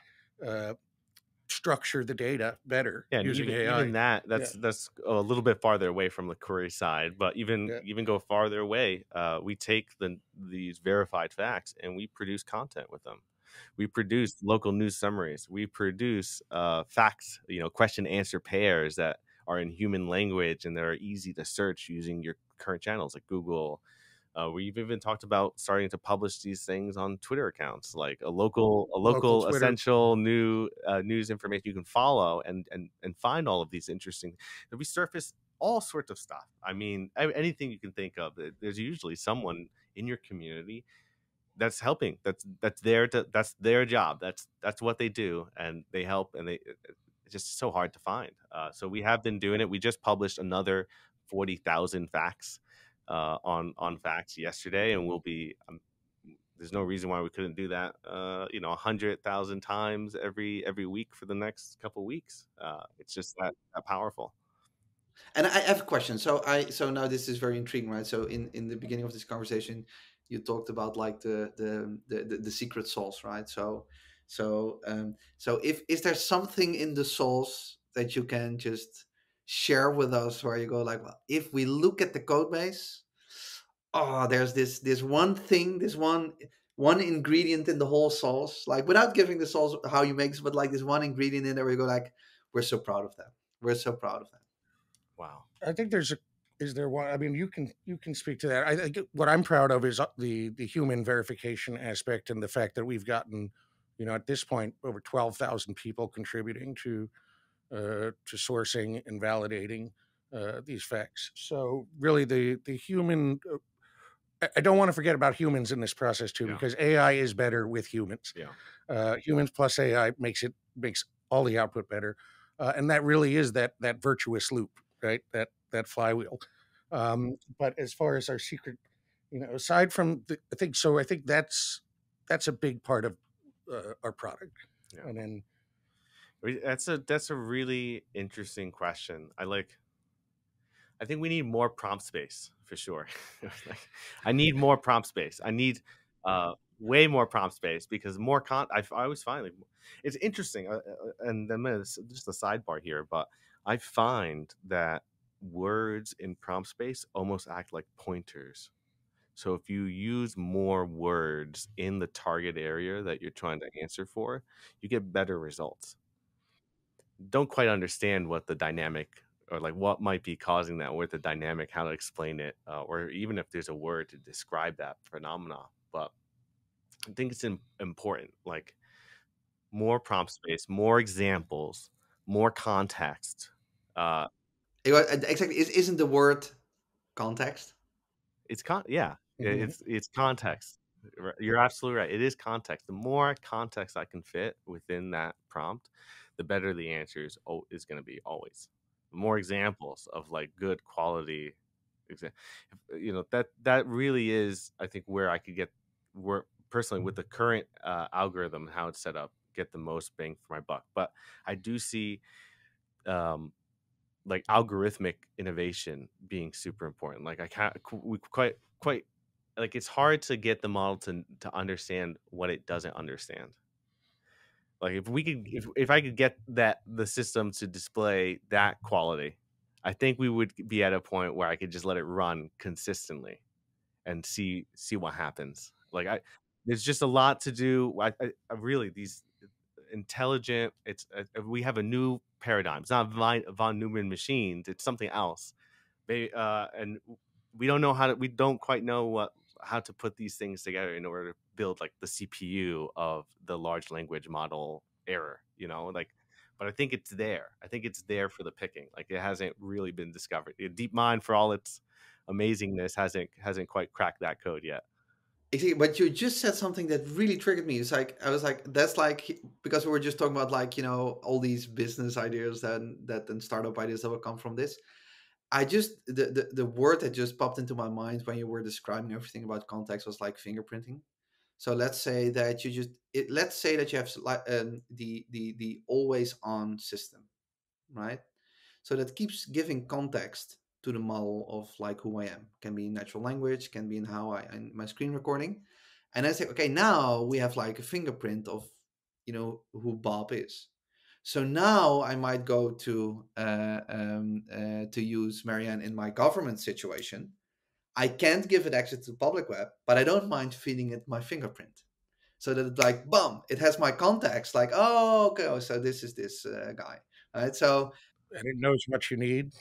structure the data better Yeah, and using AI. even that that's a little bit farther away from the query side, but even go farther away, we take these verified facts and we produce content with them. We produce local news summaries. We produce facts, question answer pairs that are in human language and that are easy to search using your current channels like Google. We've even talked about starting to publish these things on Twitter accounts, like a local Twitter. essential news information you can follow and find all of these interesting. We surface all sorts of stuff. I mean, anything you can think of. There's usually someone in your community that's helping. That's their job. That's what they do, and they help. And it's just so hard to find. So we have been doing it. We just published another 40,000 facts on FAQx yesterday, and we'll be. There's no reason why we couldn't do that. 100,000 times every week for the next couple weeks. It's just that powerful. And I have a question. So now this is very intriguing, right? So in the beginning of this conversation, you talked about like the secret sauce, right? So if is there something in the sauce that you can just share with us where you go like, well, if we look at the code base, oh, there's this one thing, this one ingredient in the whole sauce, like without giving the sauce how you make it, but like this one ingredient in there where you go like, we're so proud of that. We're so proud of that. Wow. I think is there one? I mean, you can speak to that. I think what I'm proud of is the human verification aspect and the fact that we've gotten, at this point, over 12,000 people contributing to sourcing and validating these facts. So really, the human. I don't want to forget about humans in this process too, because AI is better with humans. Humans plus AI makes all the output better, and that really is that virtuous loop, right? That flywheel. But as far as our secret, aside from I think that's a big part of our product. And then that's a really interesting question. I think we need more prompt space for sure. I need more prompt space. I need way more prompt space because more I always find like, it's interesting. And then just a sidebar here, but I find that words in prompt space almost act like pointers. So if you use more words in the target area that you're trying to answer for, you get better results. Don't quite understand what the dynamic or like what might be causing that, what the dynamic, how to explain it, or even if there's a word to describe that phenomena. But I think it's important, like more prompt space, more examples, more context. Exactly. Isn't the word context? It's context. You're absolutely right. It is context. The more context I can fit within that prompt, the better the answer is going to be always. The more examples of like good quality, that really is, I think, where I could get personally with the current algorithm and how it's set up, get the most bang for my buck. But I do see like algorithmic innovation being super important. Like we quite like it's hard to get the model to understand what it doesn't understand. Like if I could get the system to display that quality, I think we would be at a point where I could just let it run consistently and see what happens. Like there's just a lot to do. I really these intelligent. We have a new paradigm. It's not von Neumann machines. It's something else. And we don't quite know how to put these things together in order to build like the CPU of the large language model error. But I think it's there. I think it's there for the picking. Like it hasn't really been discovered. DeepMind, for all its amazingness, hasn't quite cracked that code yet. Exactly, but you just said something that really triggered me. It's like I was like, that's like because we were just talking about like all these business ideas and startup ideas that will come from this. I just the word that just popped into my mind when you were describing everything about context was like fingerprinting. So let's say that let's say that you have like the always on system, right? So that keeps giving context to the model of like who I am. Can be in natural language, can be in how in my screen recording. And I say, okay, now we have like a fingerprint of, who Bob is. So now I might go to use Marianne in my government situation. I can't give it access to the public web, but I don't mind feeding it my fingerprint. So that it's like, boom, it has my contacts. Like, oh, okay, oh, so this is this guy, right? So, and it knows what you need.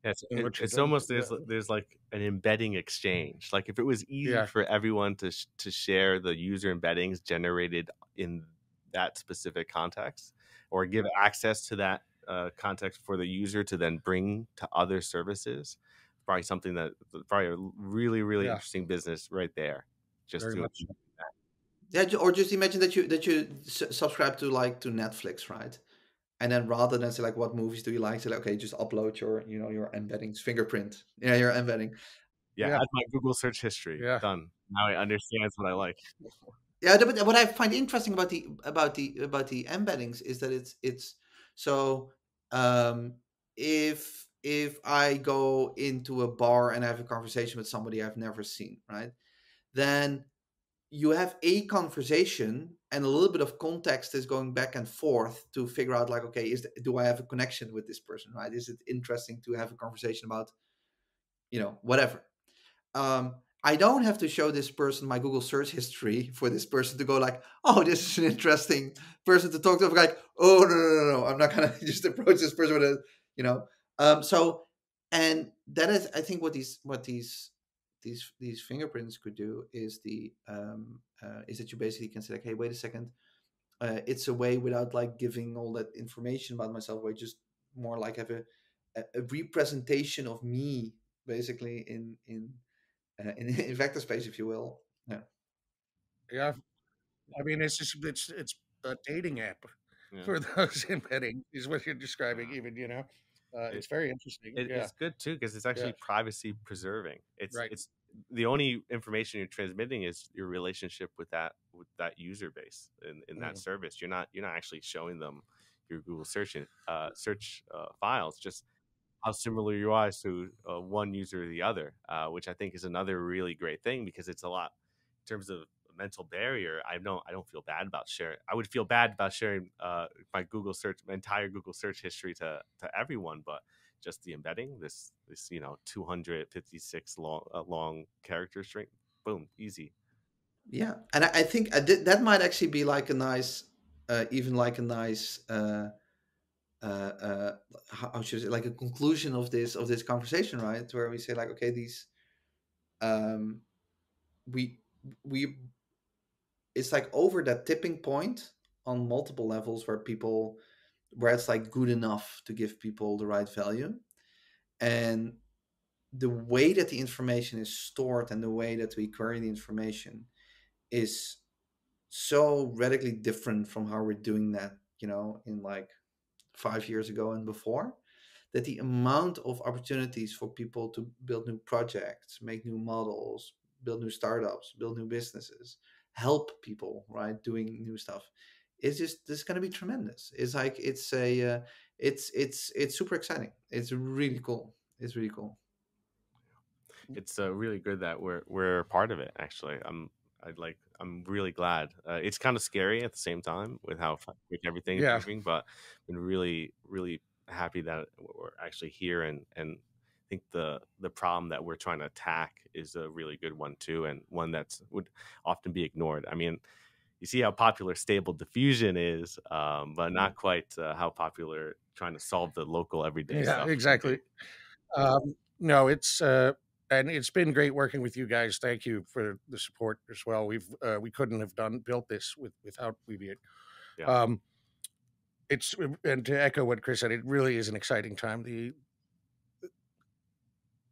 It's almost there's like an embedding exchange. Like if it was easy for everyone to share the user embeddings generated in that specific context, or give access to that context for the user to then bring to other services, probably something that probably a really interesting business right there. Just very to much. Yeah, or just imagine that you subscribe to Netflix, right? And then rather than say like what movies do you like, say like, okay, just upload your your embeddings fingerprint. Yeah, your embedding. Yeah, add my Google search history. Yeah. Done. Now it understands what I like. Yeah, but what I find interesting about the embeddings is that it's so if I go into a bar and have a conversation with somebody I've never seen, right? Then you have a conversation and a little bit of context is going back and forth to figure out like, okay, do I have a connection with this person, right? Is it interesting to have a conversation about whatever. I don't have to show this person my Google search history for this person to go like, oh, this is an interesting person to talk to. I'm like, oh no, I'm not gonna just approach this person with a, so, and that is, I think, what these fingerprints could do is is that you basically can say like, hey, wait a second, it's a way without like giving all that information about myself, where I just more like have a representation of me basically in vector space, if you will. Yeah, I mean, it's a dating app for those embedding is what you're describing. Even it's very interesting. It's good too because it's actually privacy preserving. It's the only information you're transmitting is your relationship with that user base in that service. You're not actually showing them your Google search files. Just how similar you are to one user or the other, which I think is another really great thing because it's a lot in terms of mental barrier. I don't feel bad about sharing. I would feel bad about sharing my entire Google search history to everyone, but just the embedding this 256 long character string, boom, easy. Yeah, and I think that might actually be like a nice, even like a nice. How should I say, like a conclusion of this conversation, right? Where we say like, okay, these we it's like over that tipping point on multiple levels where it's like good enough to give people the right value, and the way that the information is stored and the way that we query the information is so radically different from how we're doing that in like 5 years ago and before, that the amount of opportunities for people to build new projects, make new models, build new startups, build new businesses, help people, right, doing new stuff, is just this is going to be tremendous. It's like it's super exciting. It's really cool. It's really cool. It's really good that we're part of it. Actually, I'm really glad. It's kind of scary at the same time with how quick everything's moving, but been really happy that we're actually here, and I think the problem that we're trying to attack is a really good one too, and one that's would often be ignored. I mean, you see how popular stable diffusion is, but not quite how popular trying to solve the local everyday stuff. Yeah, exactly. No, it's and it's been great working with you guys. Thank you for the support as well. We couldn't have built this without Weaviate. Yeah. It's, and to echo what Chris said, it really is an exciting time.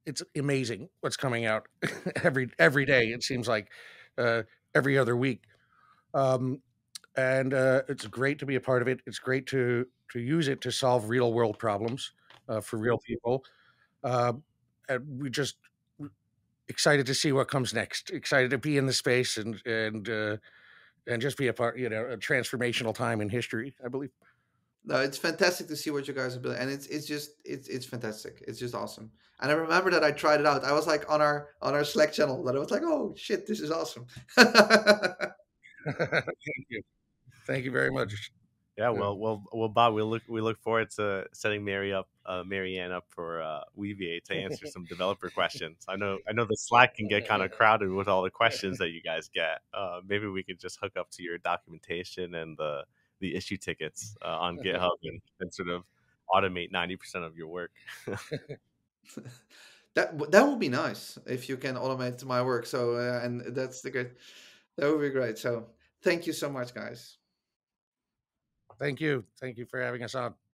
It's amazing what's coming out every day. It seems like every other week, and it's great to be a part of it. It's great to use it to solve real world problems for real people. And we just excited to see what comes next. Excited to be in the space and just be a part. A transformational time in history, I believe. No, it's fantastic to see what you guys are building, and it's fantastic. It's just awesome. And I remember that I tried it out. I was like on our Slack channel, that I was like, oh shit, this is awesome. Thank you. Thank you very much. Yeah, well, Bob, we look forward to setting Marianne up for Weaviate to answer some developer questions. I know the Slack can get kind of crowded with all the questions that you guys get. Maybe we could just hook up to your documentation and the issue tickets on GitHub and sort of automate 90% of your work. That would be nice if you can automate my work. So and that's the great. That would be great. So thank you so much, guys. Thank you. Thank you for having us on.